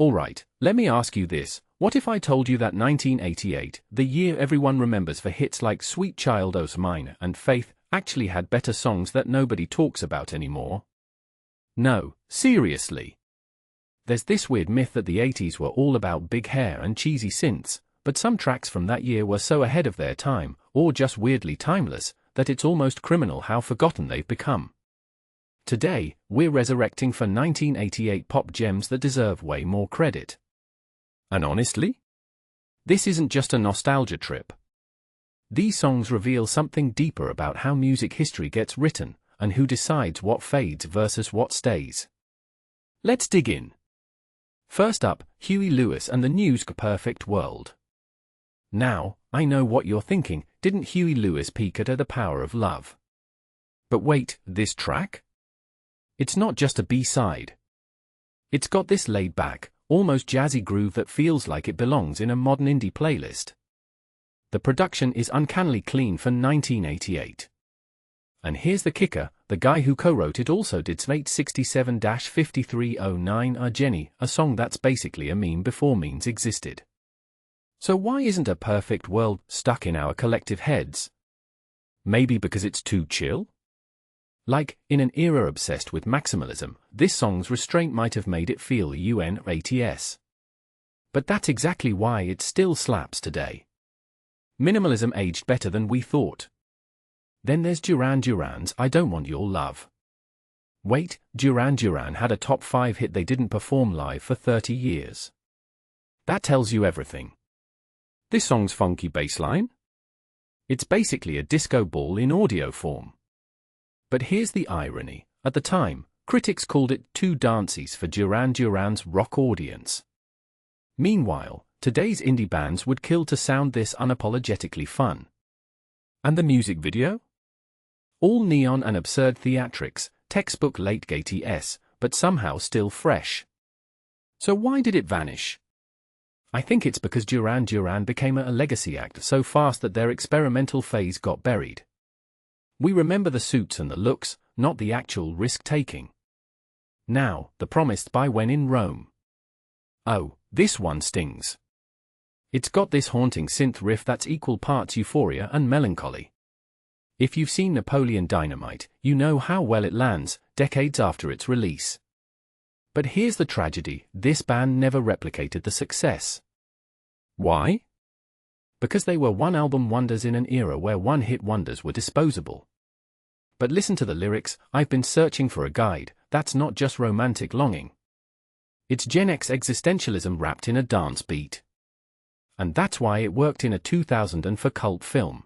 Alright, let me ask you this. What if I told you that 1988, the year everyone remembers for hits like Sweet Child O' Mine and Faith, actually had better songs that nobody talks about anymore? No, seriously. There's this weird myth that the 80s were all about big hair and cheesy synths, but some tracks from that year were so ahead of their time, or just weirdly timeless, that it's almost criminal how forgotten they've become. Today, we're resurrecting for 1988 pop gems that deserve way more credit. And honestly, this isn't just a nostalgia trip. These songs reveal something deeper about how music history gets written, and who decides what fades versus what stays. Let's dig in. First up, Huey Lewis and the News' Perfect World. Now, I know what you're thinking, didn't Huey Lewis peak at The Power of Love? But wait, this track? It's not just a B-side. It's got this laid-back, almost jazzy groove that feels like it belongs in a modern indie playlist. The production is uncannily clean for 1988. And here's the kicker, the guy who co-wrote it also did Slate 67-5309 Jenny, a song that's basically a meme before memes existed. So why isn't A Perfect World stuck in our collective heads? Maybe because it's too chill? Like, in an era obsessed with maximalism, this song's restraint might have made it feel UNATS. But that's exactly why it still slaps today. Minimalism aged better than we thought. Then there's Duran Duran's I Don't Want Your Love. Wait, Duran Duran had a top 5 hit they didn't perform live for 30 years. That tells you everything. This song's funky bassline? It's basically a disco ball in audio form. But here's the irony. At the time, critics called it too dancey for Duran Duran's rock audience. Meanwhile, today's indie bands would kill to sound this unapologetically fun. And the music video? All neon and absurd theatrics, textbook late-80s, but somehow still fresh. So why did it vanish? I think it's because Duran Duran became a legacy act so fast that their experimental phase got buried. We remember the suits and the looks, not the actual risk-taking. Now, the promised by When in Rome. Oh, this one stings. It's got this haunting synth riff that's equal parts euphoria and melancholy. If you've seen Napoleon Dynamite, you know how well it lands, decades after its release. But here's the tragedy, this band never replicated the success. Why? Because they were one-album wonders in an era where one-hit wonders were disposable. But listen to the lyrics, I've been searching for a guide, that's not just romantic longing. It's Gen X existentialism wrapped in a dance beat. And that's why it worked in a 2004 cult film.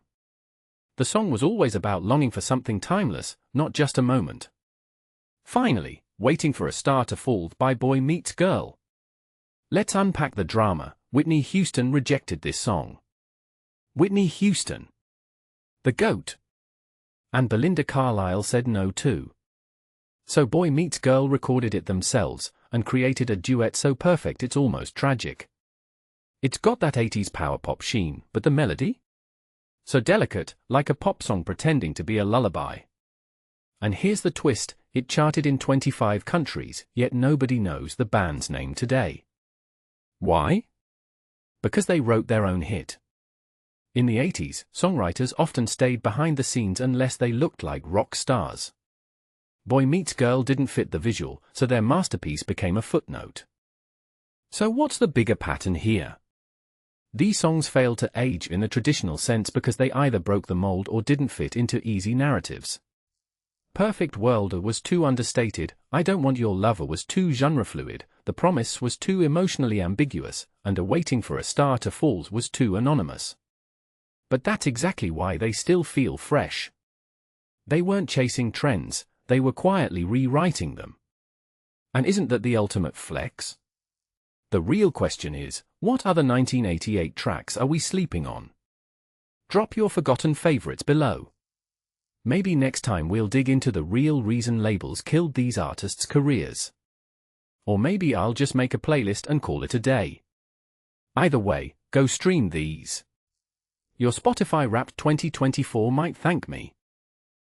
The song was always about longing for something timeless, not just a moment. Finally, Waiting for a Star to Fall by Boy Meets Girl. Let's unpack the drama. Whitney Houston rejected this song. Whitney Houston, the GOAT. And Belinda Carlisle said no too. So Boy Meets Girl recorded it themselves, and created a duet so perfect it's almost tragic. It's got that 80s power pop sheen, but the melody? So delicate, like a pop song pretending to be a lullaby. And here's the twist, it charted in 25 countries, yet nobody knows the band's name today. Why? Because they wrote their own hit. In the 80s, songwriters often stayed behind the scenes unless they looked like rock stars. Boy Meets Girl didn't fit the visual, so their masterpiece became a footnote. So what's the bigger pattern here? These songs failed to age in the traditional sense because they either broke the mold or didn't fit into easy narratives. Perfect World was too understated, I Don't Want Your Lover was too genre-fluid, The Promise was too emotionally ambiguous, and A Waiting for a Star to Fall was too anonymous. But that's exactly why they still feel fresh. They weren't chasing trends, they were quietly rewriting them. And isn't that the ultimate flex? The real question is, what other 1988 tracks are we sleeping on? Drop your forgotten favorites below. Maybe next time we'll dig into the real reason labels killed these artists' careers. Or maybe I'll just make a playlist and call it a day. Either way, go stream these. Your Spotify Wrapped 2024 might thank me.